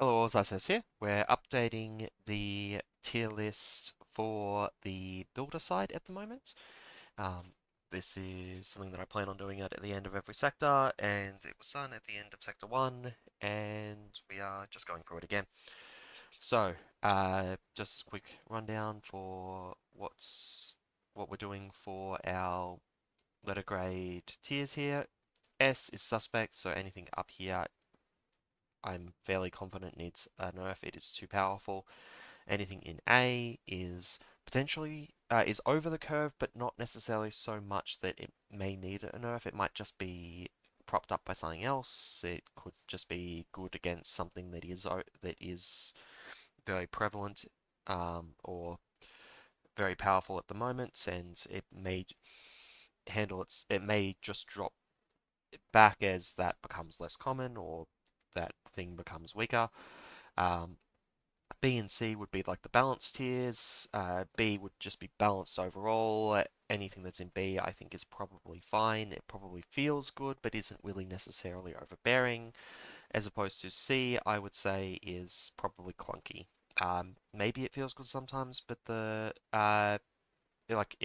Hello, Zysas here. We're updating the tier list for the builder side at the moment. Um, this is something that I plan on doing at the end of every sector, and it was done at the end of Sector 1, and we are just going through it again. So, just a quick rundown for what we're doing for our letter grade tiers here. S is suspect, so anything up here I'm fairly confident needs a nerf. It is too powerful. Anything in A is potentially is over the curve, but not necessarily so much that it may need a nerf. It might just be propped up by something else. It could just be good against something that is very prevalent or very powerful at the moment, and it may handle its. It may just drop back as that becomes less common or that thing becomes weaker. Um, B and C would be like the balanced tiers. B would just be balanced overall. Anything that's in B, I think, is probably fine. It probably feels good, but isn't really necessarily overbearing. As opposed to C, I would say is probably clunky. Maybe it feels good sometimes, but like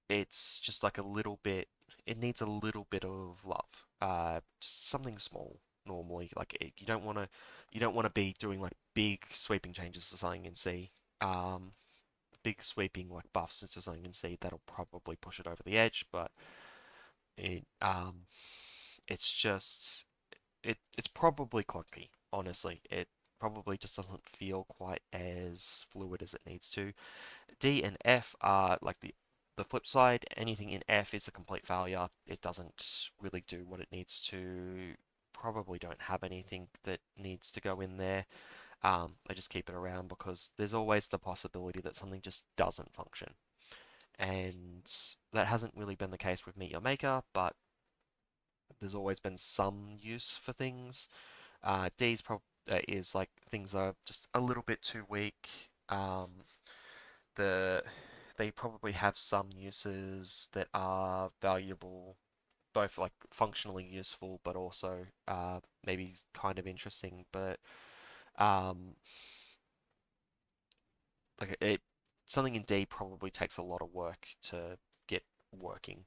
it's just like a little bit. It needs a little bit of love. Just something small. Normally, you don't want to be doing like big sweeping changes to something in C. Um, Big sweeping like buffs into something in C that'll probably push it over the edge. But it it's just it's probably clunky. Honestly, it probably just doesn't feel quite as fluid as it needs to. D and F are like the flip side. Anything in F is a complete failure. It doesn't really do what it needs to. Probably don't have anything that needs to go in there. I just keep it around because there's always the possibility that something just doesn't function. And that hasn't really been the case with Meet Your Maker, but there's always been some use for things. D's is like things are just a little bit too weak. The They probably have some uses that are valuable, both like functionally useful, but also maybe kind of interesting. But um, like it, something in D probably takes a lot of work to get working,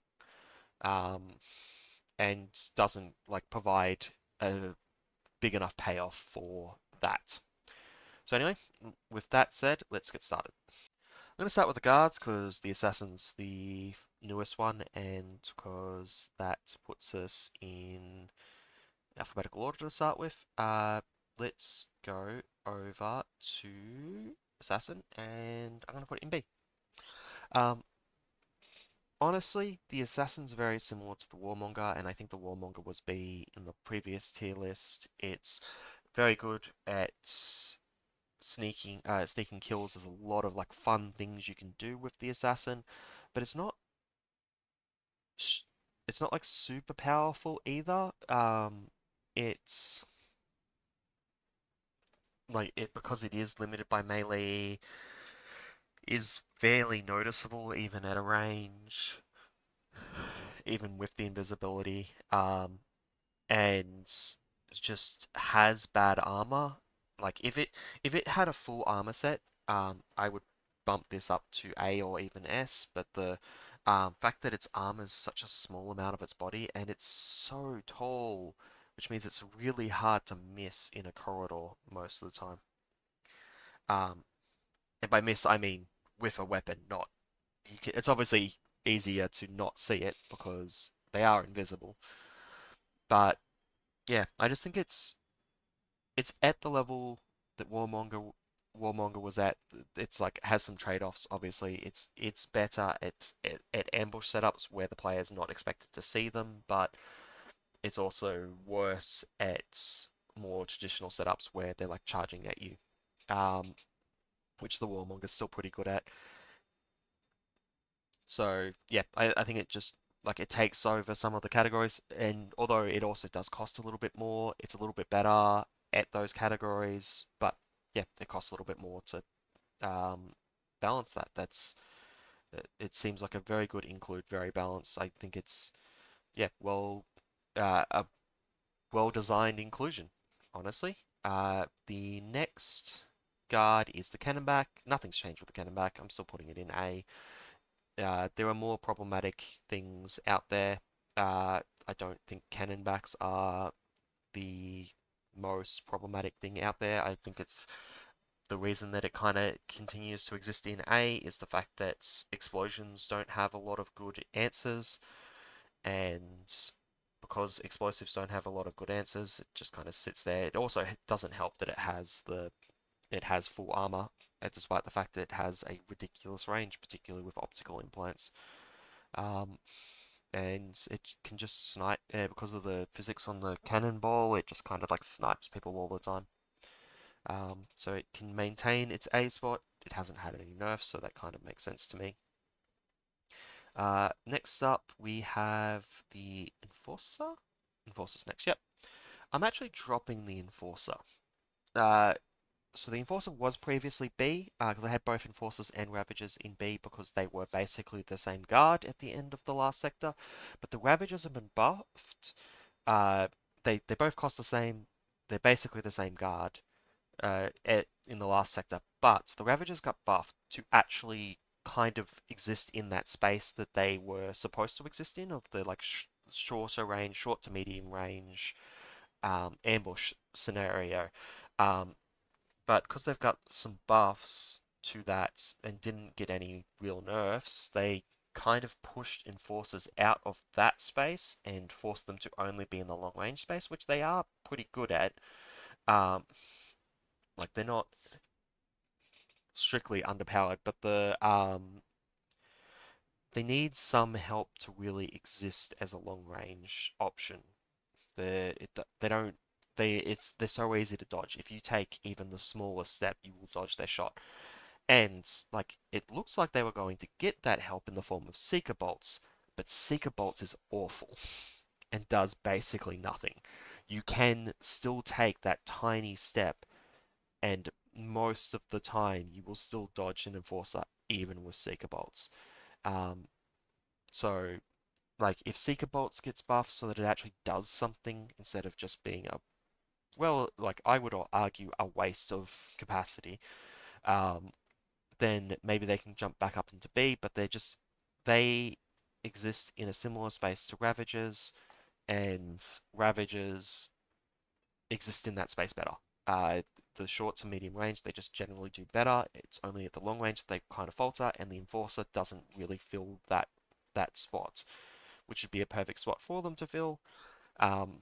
um, and doesn't like provide a big enough payoff for that. So anyway, with that said, let's get started. I'm going to start with the guards because the assassin's the newest one and because that puts us in alphabetical order to start with. Let's go over to assassin and I'm going to put it in B. Um, Honestly, the assassin's very similar to the warmonger, and I think the warmonger was B in the previous tier list. It's very good at sneaking kills. There's a lot of like fun things you can do with the assassin, but it's not like super powerful either. It's like it because it is limited by melee is fairly noticeable even at a range, even with the invisibility. And just has bad armor. Like if it had a full armor set, I would bump this up to A or even S. But the fact that its armor is such a small amount of its body and it's so tall, which means it's really hard to miss in a corridor most of the time. Um, and by miss, I mean with a weapon, not. It's obviously easier to not see it because they are invisible. But yeah, I just think it's at the level that Warmonger was at. It's like has some trade-offs. Obviously, it's better at ambush setups where the player is not expected to see them, but it's also worse at more traditional setups where they're like charging at you, um, which the Warmonger's still pretty good at. So yeah, I think it just like it takes over some of the categories, and although it also does cost a little bit more, it's a little bit better at those categories. But yeah, it costs a little bit more to um, balance that. It seems like a very good include, very balanced. I think it's yeah, a well designed inclusion, honestly. The next guard is the Cannonback. Nothing's changed with the Cannonback. I'm still putting it in A. There are more problematic things out there. I don't think Cannonbacks are the most problematic thing out there. I think it's the reason that it kind of continues to exist in A is the fact that explosions don't have a lot of good answers, and because explosives don't have a lot of good answers, it just kind of sits there. It also doesn't help that it has full armor, despite the fact that it has a ridiculous range, particularly with optical implants. Um, and it can just snipe because of the physics on the cannonball. It just kind of like snipes people all the time. So it can maintain its A spot. It hasn't had any nerfs, so that kind of makes sense to me. Next up, we have the Enforcer. Enforcer's next. Yep. I'm actually dropping the Enforcer. Uh, so the Enforcer was previously B, because I had both Enforcers and Ravagers in B because they were basically the same guard at the end of the last sector. But the Ravagers have been buffed. Uh, they both cost the same. They're basically the same guard in the last sector, but the Ravagers got buffed to actually kind of exist in that space that they were supposed to exist in, of the like shorter range, short to medium range ambush scenario. Um, but because they've got some buffs to that and didn't get any real nerfs, they kind of pushed enforcers out of that space and forced them to only be in the long range space, which they are pretty good at. Um, like they're not strictly underpowered, but they need some help to really exist as a long range option. They don't they're so easy to dodge. If you take even the smallest step, you will dodge their shot. And like it looks like they were going to get that help in the form of Seeker Bolts, but Seeker Bolts is awful and does basically nothing. You can still take that tiny step, and most of the time you will still dodge an enforcer even with Seeker Bolts. Um, so like if Seeker Bolts gets buffed so that it actually does something instead of just being a well, like I would argue a waste of capacity, um, then maybe they can jump back up into B, but they exist in a similar space to Ravagers, and Ravagers exist in that space better. Uh, the short to medium range, they just generally do better. It's only at the long range that they kind of falter, and the Enforcer doesn't really fill that spot, which would be a perfect spot for them to fill. Um,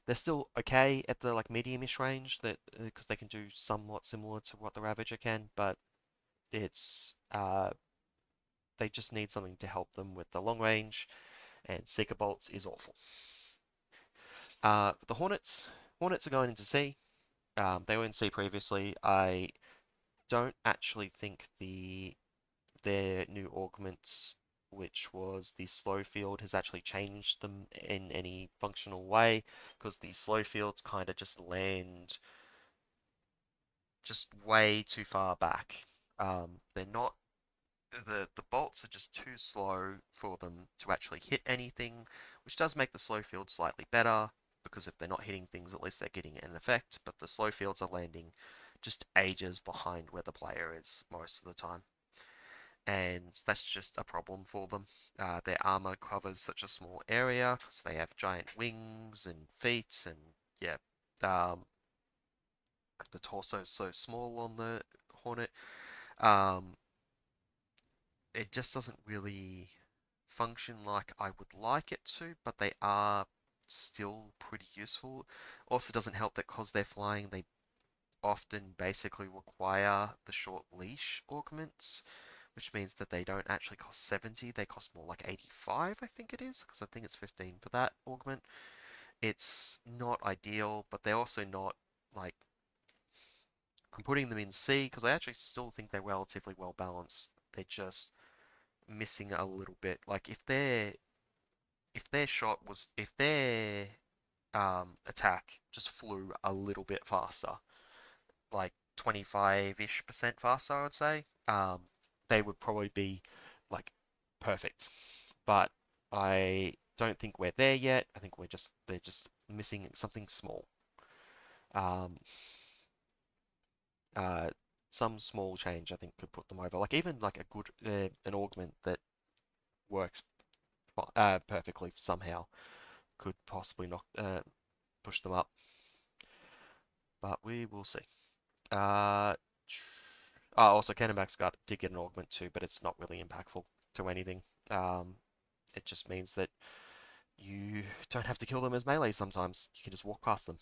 they're still okay at the like medium-ish range that because they can do somewhat similar to what the Ravager can, but it's they just need something to help them with the long range, and Seeker Bolts is awful. The Hornets are going into C. They were in C previously. I don't actually think their new augments, which was the slow field, has actually changed them in any functional way, because the slow fields kind of just land just way too far back. They're not the bolts are just too slow for them to actually hit anything, which does make the slow field slightly better, because if they're not hitting things, at least they're getting an effect, but the slow fields are landing just ages behind where the player is most of the time. And that's just a problem for them. Their armor covers such a small area, so they have giant wings and feet, and yeah, um, the torso is so small on the Hornet. Um, it just doesn't really function like I would like it to, but they are still pretty useful. Also doesn't help that because they're flying, they often basically require the short leash augments, which means that they don't actually cost 70, they cost more like 85, I think it is, because I think it's 15 for that augment. It's not ideal, but they're also not like I'm putting them in C because I actually still think they're relatively well balanced. They're just missing a little bit. Like if their attack just flew a little bit faster, like 25-ish% faster, I would say, they would probably be like perfect. But I don't think we're there yet. I think they're just missing something small. Um, uh, some small change I think could put them over. Like even like a good an augment that works perfectly somehow could possibly knock push them up, but we will see. Uh, also Kennebec did get an augment too, but it's not really impactful to anything. Um, it just means that you don't have to kill them as melee sometimes. You can just walk past them.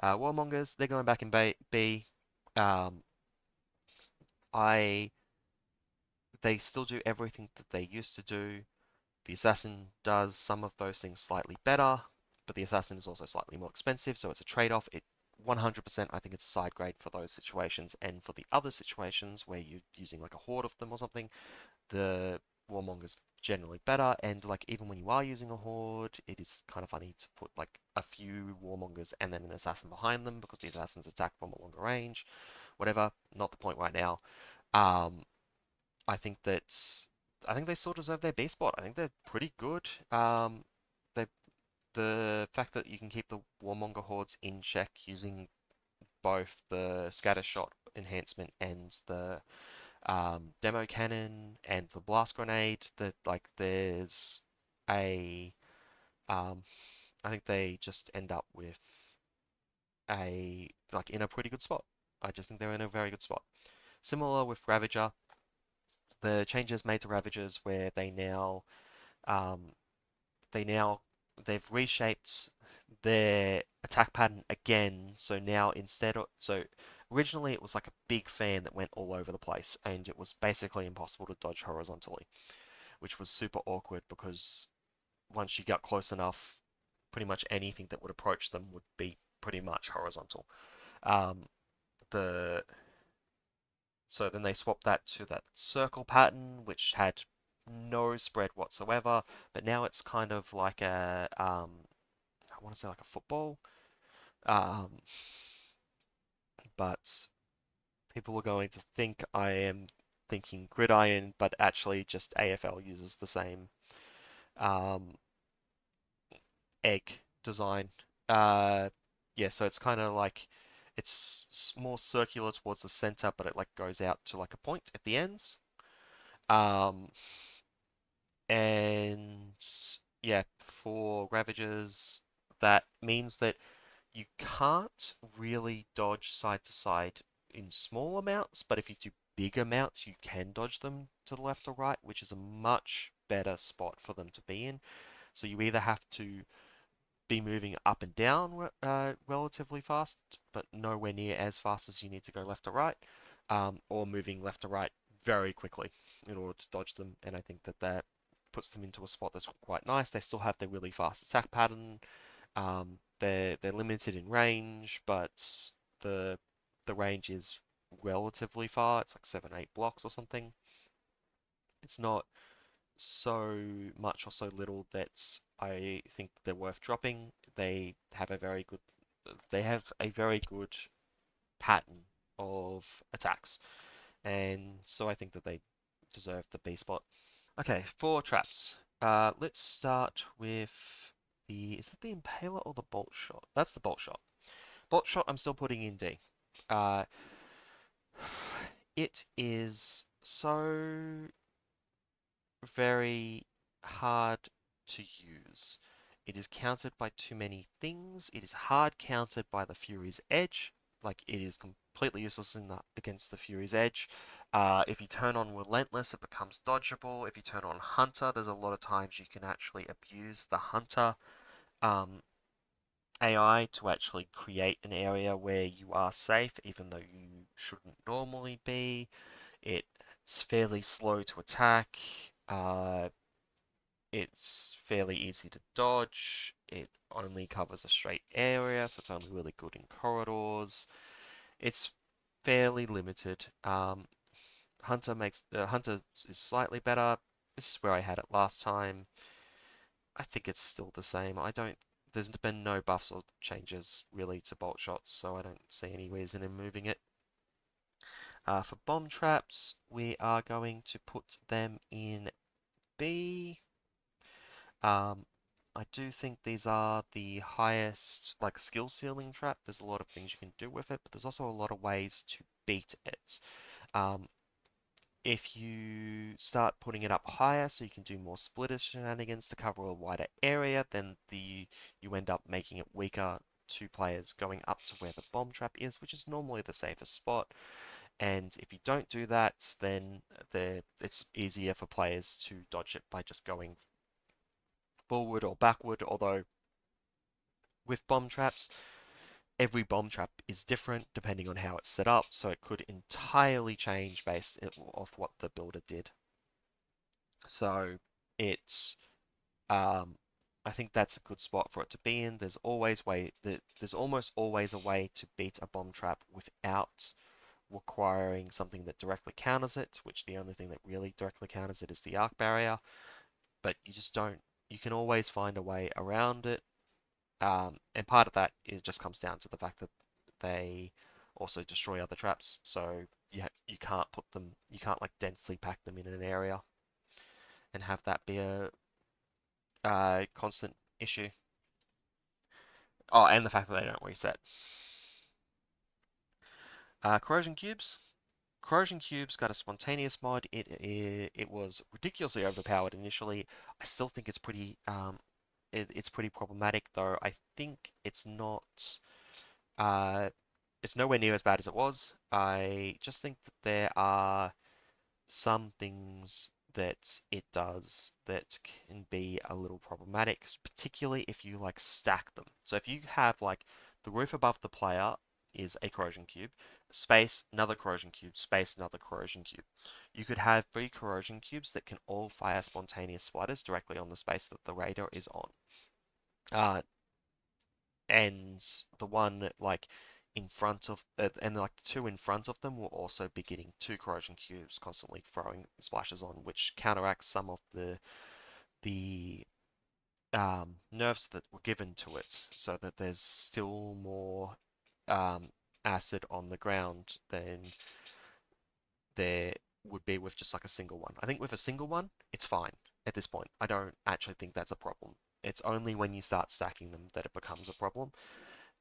Warmongers, they're going back in B. Um, I They still do everything that they used to do. The assassin does some of those things slightly better, but the assassin is also slightly more expensive, so it's a trade-off. It 100% I think it's a side grade for those situations, and for the other situations where you're using like a horde of them or something, the warmonger's generally better, and like even when you are using a horde, it is kind of funny to put like a few warmongers and then an assassin behind them because the assassins attack from a longer range. Whatever, not the point right now. Um, I think that I think they still deserve their B spot. I think they're pretty good. They The fact that you can keep the warmonger hordes in check using both the scatter shot enhancement and the demo cannon and the blast grenade, that like there's a um, I think they just end up with a like in a pretty good spot. I just think they're in a very good spot. Similar with Ravager, the changes made to Ravagers where um, they now they've reshaped their attack pattern again. So now originally it was like a big fan that went all over the place, and it was basically impossible to dodge horizontally, which was super awkward because once you got close enough, pretty much anything that would approach them would be pretty much horizontal. Um, the So then they swapped that to that circle pattern, which had no spread whatsoever, but now it's kind of like I want to say like a football. Um, but people are going to think I am thinking gridiron, but actually just AFL uses the same um, egg design. Uh, yeah, so it's kind of like more circular towards the center, but it like goes out to like a point at the ends. Um, and yeah, for Ravagers, that means that you can't really dodge side to side in small amounts, but if you do big amounts, you can dodge them to the left or right, which is a much better spot for them to be in. So you either have to be moving up and down relatively fast, but nowhere near as fast as you need to go left or right, or moving left to right very quickly in order to dodge them. And I think that puts them into a spot that's quite nice. They still have their really fast attack pattern. They're limited in range, but the the range is relatively far. It's like 7, 8 blocks or something. It's not so much or so little that I think they're worth dropping. They have a very good pattern of attacks, and so I think that they deserve the B spot. Okay, 4 traps. Let's start with is that the Impaler or the Bolt Shot? That's the Bolt Shot. Bolt Shot I'm still putting in D. Uh, it is so very hard to use. It is countered by too many things. It is hard countered by the Fury's Edge. Like it is completely useless against the Fury's Edge. If you turn on Relentless, it becomes dodgeable. If you turn on Hunter, there's a lot of times you can actually abuse the Hunter um, AI to actually create an area where you are safe, even though you shouldn't normally be. It's fairly slow to attack. It's fairly easy to dodge. It only covers a straight area, so it's only really good in corridors. It's fairly limited. Hunter is slightly better. This is where I had it last time. I think it's still the same. I don't. There's been no buffs or changes really to bolt shots, so I don't see any reason in moving it. For bomb traps, we are going to put them in B. Um, I do think these are the highest like skill ceiling trap. There's a lot of things you can do with it, but there's also a lot of ways to beat it. Um, if you start putting it up higher so you can do more splitter shenanigans to cover a wider area, then you end up making it weaker to players going up to where the bomb trap is, which is normally the safest spot. And if you don't do that, then it's easier for players to dodge it by just going forward or backward. Although with bomb traps, every bomb trap is different depending on how it's set up, so it could entirely change based off what the builder did. So it's I think that's a good spot for it to be in. There's almost always a way to beat a bomb trap without requiring something that directly counters it, which the only thing that really directly counters it is the arc barrier. But you just don't. You can always find a way around it, and part of that is just comes down to the fact that they also destroy other traps. So you can't put them. You can't like densely pack them in an area and have that be a constant issue. Oh, and the fact that they don't reset. Corrosion cubes. Corrosion cubes got a spontaneous mod. It was ridiculously overpowered initially. I still think it's it's pretty problematic though. I think uh it's nowhere near as bad as it was. I just think that there are some things that it does that can be a little problematic, particularly if you like stack them. So if you have like the roof above the player is a corrosion cube, space, another corrosion cube, space, another corrosion cube. You could have three corrosion cubes that can all fire spontaneous splatters directly on the space that the radar is on. Uh, and the one like in front of and like the two in front of them will also be getting two corrosion cubes constantly throwing splashes on, which counteracts some of the nerfs that were given to it, so that there's still more um, acid on the ground than there would be with just like a single one. I think with a single one, it's fine at this point. I don't actually think that's a problem. It's only when you start stacking them that it becomes a problem.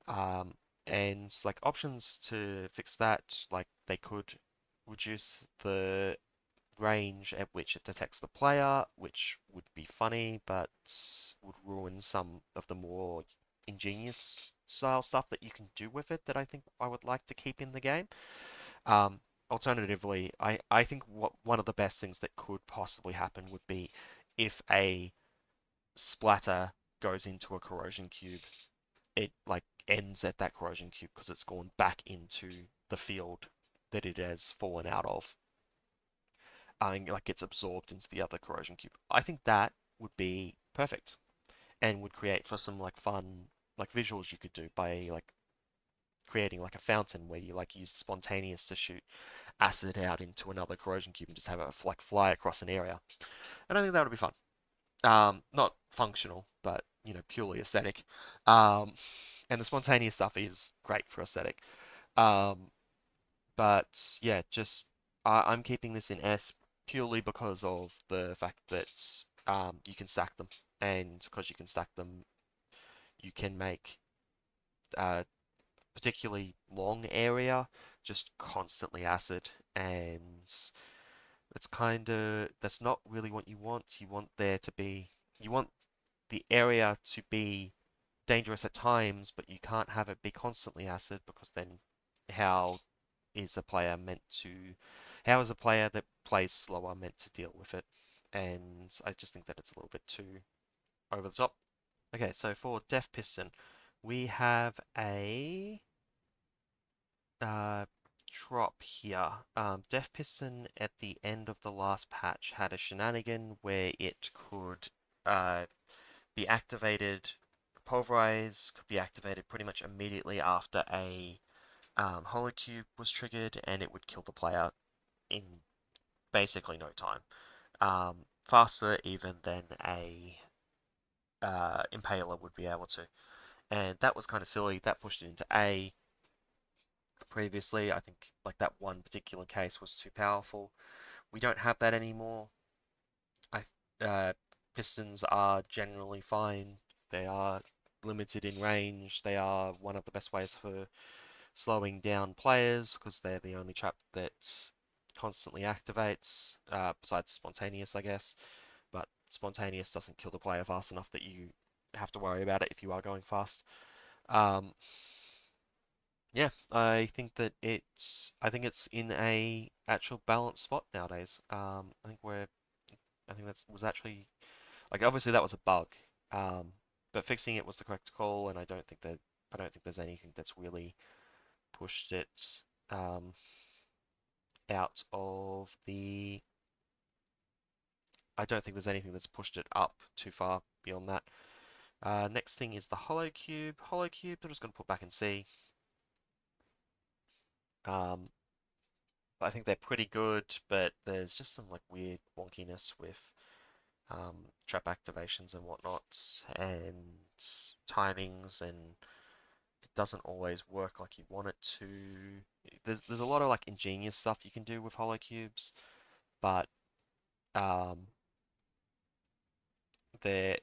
Um, and like options to fix that, like they could reduce the range at which it detects the player, which would be funny, but would ruin some of the more ingenious style stuff that you can do with it that I think I would like to keep in the game. Um, Alternatively, I think one of the best things that could possibly happen would be if a splatter goes into a corrosion cube, it like ends at that corrosion cube because it's gone back into the field that it has fallen out of, and like gets absorbed into the other corrosion cube. I think that would be perfect and would create for some like fun like visuals you could do by like creating like a fountain where you like use spontaneous to shoot acid out into another corrosion cube and just have it like fly across an area. And I think that would be fun. Not functional, but you know, purely aesthetic. Um, and the spontaneous stuff is great for aesthetic. Um, but yeah, just I'm keeping this in S purely because of the fact that you can stack them, and because you can stack them, you can make a particularly long area just constantly acid, and that's not really what you want. You want the area to be dangerous at times, but you can't have it be constantly acid because then how is a player meant to, how is a player that plays slower meant to deal with it? And I just think that it's a little bit too over the top. Okay, so for Death Piston, we have a uh, drop here. Death Piston at the end of the last patch had a shenanigan where it could be activated. Pulverize could be activated pretty much immediately after a Holocube was triggered, and it would kill the player in basically no time. Faster even than a Impaler would be able to. And that was kind of silly. That pushed it into A. Previously, I think like that one particular case was too powerful. We don't have that anymore. I Pistons are generally fine They are limited in range. They are one of the best ways for slowing down players because they're the only trap that constantly activates, besides spontaneous, I guess. But spontaneous doesn't kill the player fast enough that you have to worry about it if you are going fast. Um, yeah, I think it's in a actual balanced spot nowadays. I think that was actually like obviously that was a bug, but fixing it was the correct call, and I don't think there's anything that's really pushed it um, out of the. I don't think there's anything that's pushed it up too far beyond that. Next thing is the Hollow Cube. Hollow Cube, I'm just going to put back in C. Um, I think they're pretty good, but there's just some like weird wonkiness with trap activations and whatnot, and timings, and it doesn't always work like you want it to. There's a lot of like ingenious stuff you can do with hollow cubes, but um, they're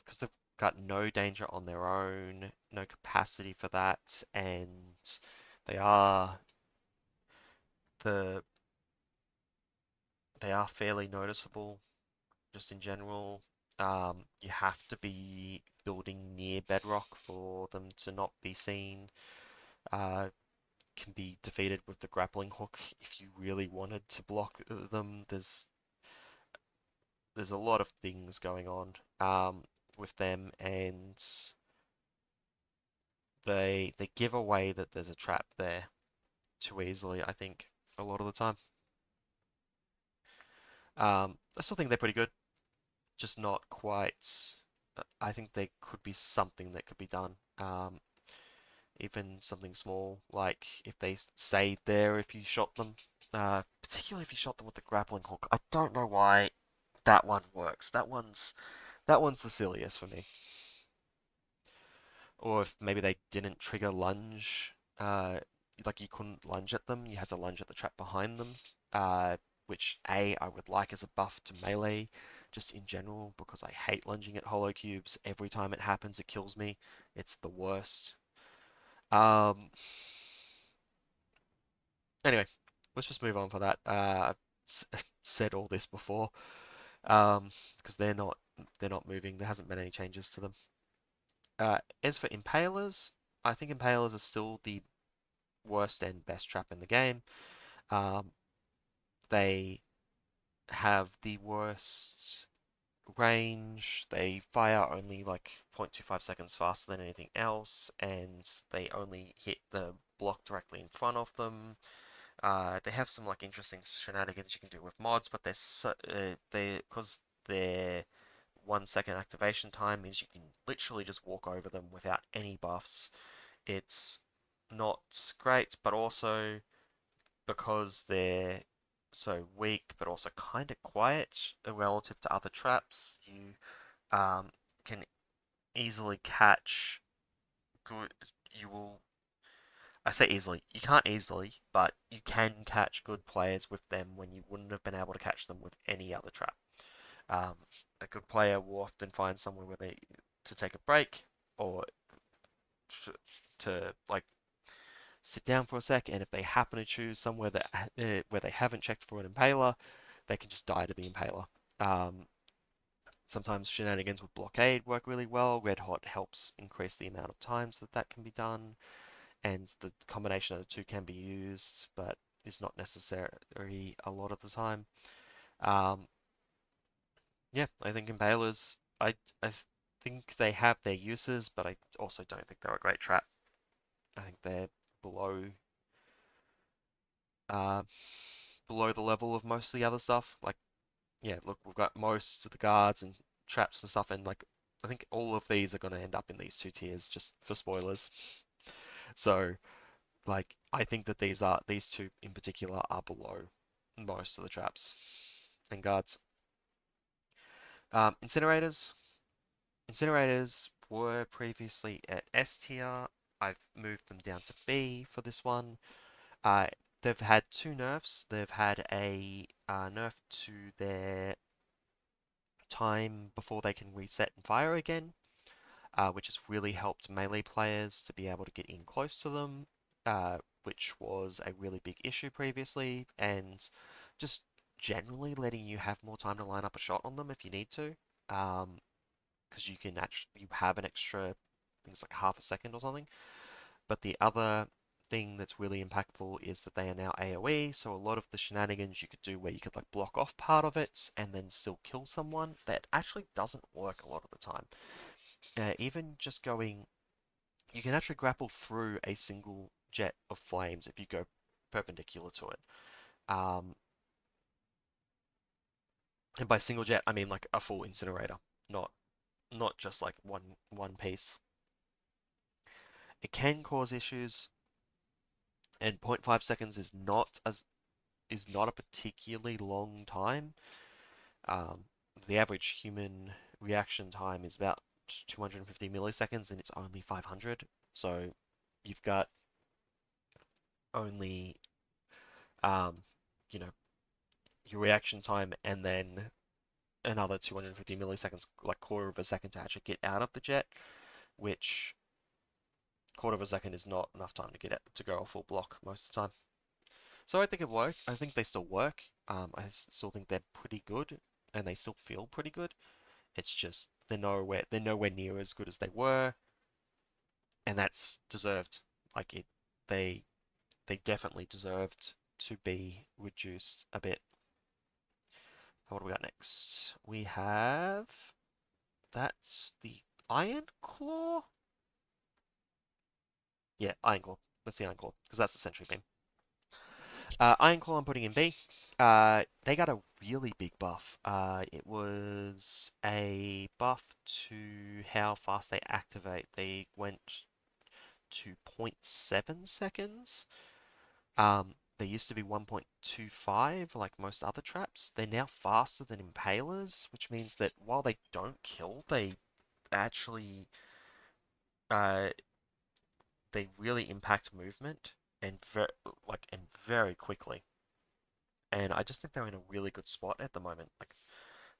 because they've got no danger on their own, no capacity for that, and they are the they are fairly noticeable just in general. You have to be building near bedrock for them to not be seen. Uh, can be defeated with the grappling hook if you really wanted to block them. There's a lot of things going on with them, and they give away that there's a trap there too easily, I think, a lot of the time. I still think they're pretty good, just not quite. I think there could be something that could be done. Even something small, like if they stayed there if you shot them, particularly if you shot them with the grappling hook. I don't know why that one works. That one's the silliest for me. Or if maybe they didn't trigger lunge, like you couldn't lunge at them, you had to lunge at the trap behind them, which I would like as a buff to melee, just in general, because I hate lunging at hollow cubes. Every time it happens, it kills me. It's the worst. Um, anyway, let's just move on for that. I've said all this before, because they're not moving. There hasn't been any changes to them. As for Impalers, I think Impalers are still the worst and best trap in the game. Um, they have the worst range. They fire only like 0.25 seconds faster than anything else, and they only hit the block directly in front of them. They have some like interesting shenanigans you can do with mods, but they because their 1 second activation time means you can literally just walk over them without any buffs. It's not great, but also because they're so weak, but also kind of quiet relative to other traps, you um, can easily catch good. You will. I say easily. You can't easily, but you can catch good players with them when you wouldn't have been able to catch them with any other trap. Um, a good player will often find somewhere where they to take a break or to like sit down for a sec, and if they happen to choose somewhere that where they haven't checked for an impaler, they can just die to the impaler. Um, Sometimes shenanigans with blockade work really well. Red hot helps increase the amount of times that can be done, and the combination of the two can be used, but is not necessary a lot of the time. Um, yeah, I think impalers. I think they have their uses, but I also don't think they're a great trap. I think they're below uh, below the level of most of the other stuff. Like, yeah, look, we've got most of the guards and traps and stuff, and like, I think all of these are going to end up in these two tiers, just for spoilers. So, like, I think that these two in particular are below most of the traps and guards. Incinerators. Incinerators were previously at S tier. I've moved them down to B for this one. Uh, they've had two nerfs. They've had a nerf to their time before they can reset and fire again. which has really helped melee players to be able to get in close to them, which was a really big issue previously, and just generally letting you have more time to line up a shot on them if you need to, because you can actually you have an extra, I think it's like half a second or something. But the other thing that's really impactful is that they are now AoE, so a lot of the shenanigans you could do where you could like block off part of it and then still kill someone, that actually doesn't work a lot of the time. Even just going, you can actually grapple through a single jet of flames if you go perpendicular to it. Um, and by single jet, I mean like a full incinerator, not just like one piece. It can cause issues, and zero point 0.5 seconds is not a particularly long time. Um, the average human reaction time is about 250 milliseconds, and it's only 500. So you've got only um, you know, your reaction time and then another 250 milliseconds, like quarter of a second to actually get out of the jet, which quarter of a second is not enough time to get it to go a full block most of the time. So I think it worked. I think they still work. I still think they're pretty good, and they still feel pretty good. It's just they're nowhere near as good as they were, and that's deserved. Like it, they they definitely deserved to be reduced a bit. What do we got next? We have that's the Iron Claw. Yeah, Iron Claw. That's the Iron Claw because that's the Sentry Beam. Iron Claw I'm putting in B. They got a really big buff. It was a buff to how fast they activate. They went to zero point 0.7 seconds. They used to be 1.25 like most other traps. They're now faster than Impalers, which means that while they don't kill, actually uh, they really impact movement and very quickly. And I just think they're in a really good spot at the moment. Like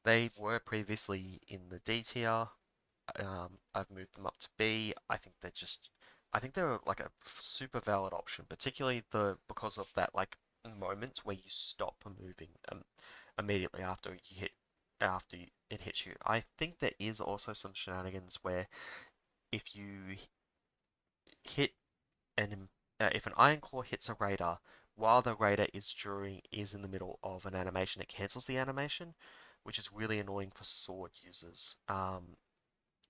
they were previously in the D tier. I've moved them up to B. I think they're like a super valid option, particularly the because of that like moment where you stop moving immediately after it hits you. I think there is also some shenanigans where if you hit an if an Iron Claw hits a raider while the raider is in the middle of an animation, it cancels the animation, which is really annoying for sword users.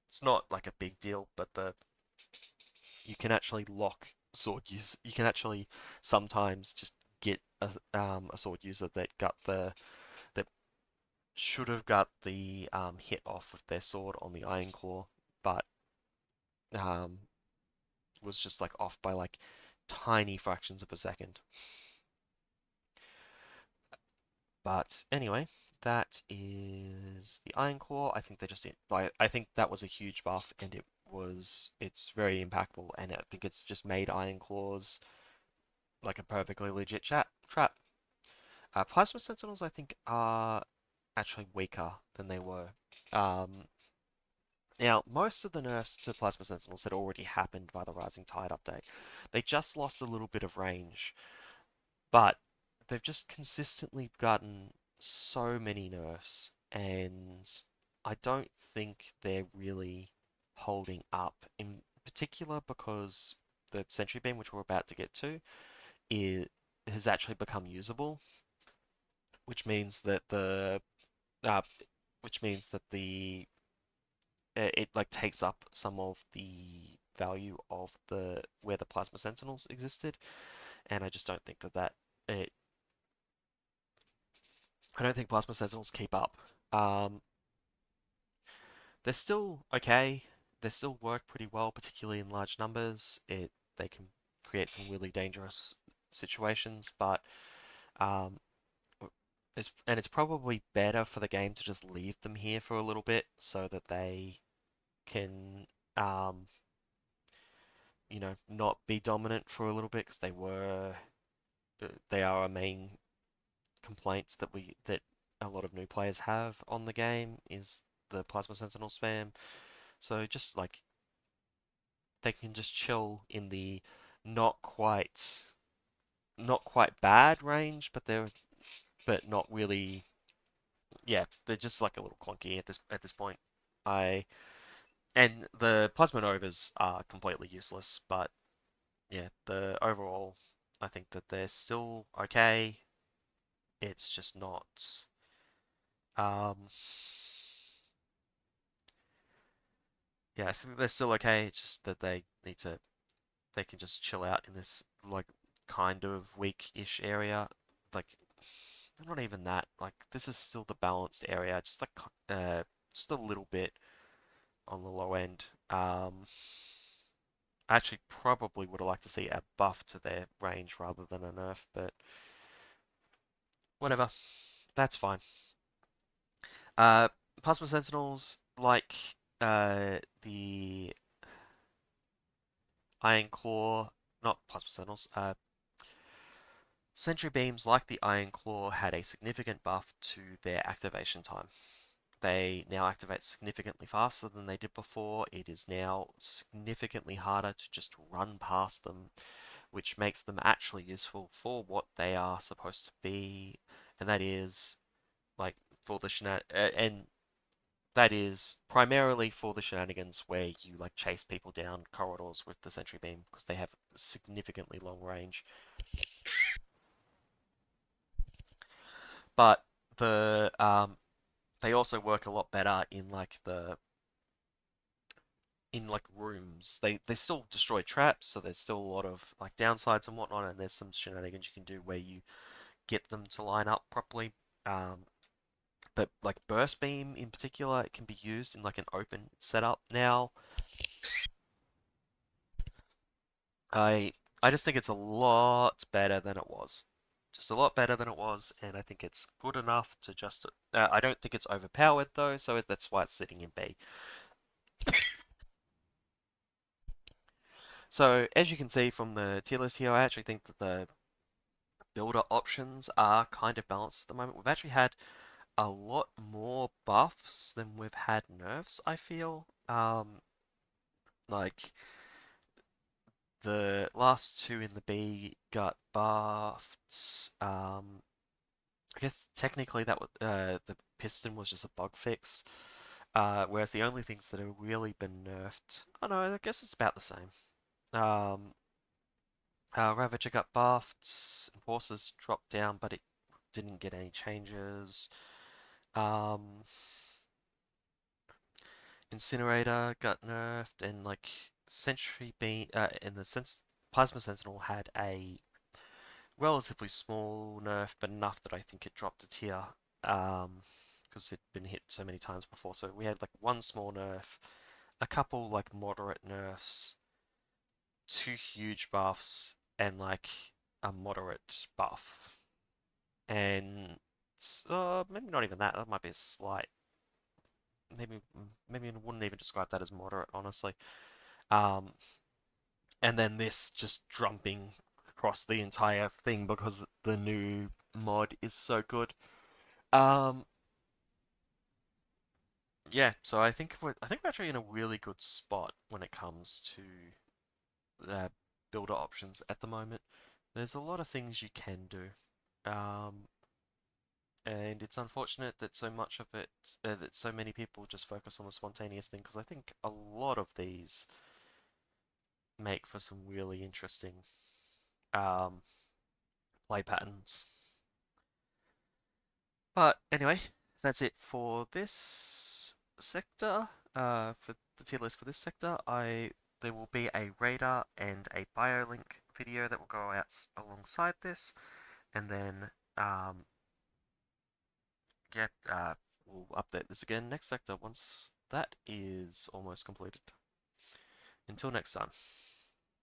It's not like a big deal, but the you can actually lock sword use. You can actually sometimes just get a sword user that should have got the hit off with their sword on the Iron Claw, but um, was just like off by like tiny fractions of a second. But anyway, that is the Iron Claw. I think they just like I think that was a huge buff, and it's very impactful, and I think it's just made Iron Claws like a perfectly legit trap. Plasma Sentinels, I think, are actually weaker than they were. Um, Now, most of the nerfs to Plasma Sentinels had already happened by the Rising Tide update. They just lost a little bit of range, but they've just consistently gotten so many nerfs, and I don't think they're really holding up. In particular, because the Sentry Beam, which we're about to get to, it has actually become usable, which means that uh, the it like takes up some of the value of the where the Plasma Sentinels existed, and I just don't think it I don't think Plasma Sentinels keep up. Um, they're still okay. They still work pretty well, particularly in large numbers. They can create some really dangerous situations, but um, it's probably better for the game to just leave them here for a little bit so that they can um, not be dominant for a little bit because they are a main complaints that a lot of new players have on the game is the Plasma Sentinel spam. So just like they can just chill in the not quite not quite bad range, but not really. Yeah, they're just like a little clunky at this point. I and the plasma novas are completely useless, but yeah, the overall, I think that they're still okay. It's just not. Um, yeah, I think they're still okay. It's just that they can just chill out in this like kind of weak-ish area. Like, not even that. Like, this is still the balanced area. Just a little bit on the low end. I actually probably would have liked to see a buff to their range rather than a nerf, but whatever. That's fine. Uh, Plasma Sentinels, like the Iron Claw, not Plasma Sentinels, Sentry Beams, like the Iron Claw, had a significant buff to their activation time. They now activate significantly faster than they did before. It is now significantly harder to just run past them, which makes them actually useful for what they are supposed to be, and that is like for the and that is primarily for the shenanigans where you like chase people down corridors with the sentry beam because they have significantly long range. But they also work a lot better in rooms. They still destroy traps, so there's still a lot of like downsides and whatnot, and there's some shenanigans you can do where you get them to line up properly. Um, but like burst beam in particular, it can be used in like an open setup now. I I just think it's a lot better than it was. Just a lot better than it was, and I think it's good enough to just. I don't think it's overpowered though, so that's why it's sitting in B. So as you can see from the tier list here, I actually think that the builder options are kind of balanced at the moment. We've actually had a lot more buffs than we've had nerfs, I feel. Like the last two in the B got buffed. I guess technically the piston was just a bug fix. Whereas the only things that have really been nerfed, oh no, I guess it's about the same. Um, Ravager got buffed, Enforcers dropped down, but it didn't get any changes. Um, Incinerator got nerfed, and like Sentry Beam, and the Plasma Sentinel had a relatively small nerf, but enough that I think it dropped a tier. Because it'd been hit so many times before. So we had like one small nerf, a couple like moderate nerfs, two huge buffs, and like a moderate buff. And maybe not even that. That might be a slight. Maybe maybe I wouldn't even describe that as moderate, honestly. Um, and then this just jumping across the entire thing because the new mod is so good. Um, yeah, so I think we're actually in a really good spot when it comes to builder options at the moment. There's a lot of things you can do, um, and it's unfortunate that so much of it that so many people just focus on the spontaneous thing because I think a lot of these make for some really interesting um, play patterns. But anyway, that's it for this sector. For the tier list for this sector, I there will be a radar and a biolink video that will go out alongside this, and then yeah, we'll update this again next sector once that is almost completed. Until next time.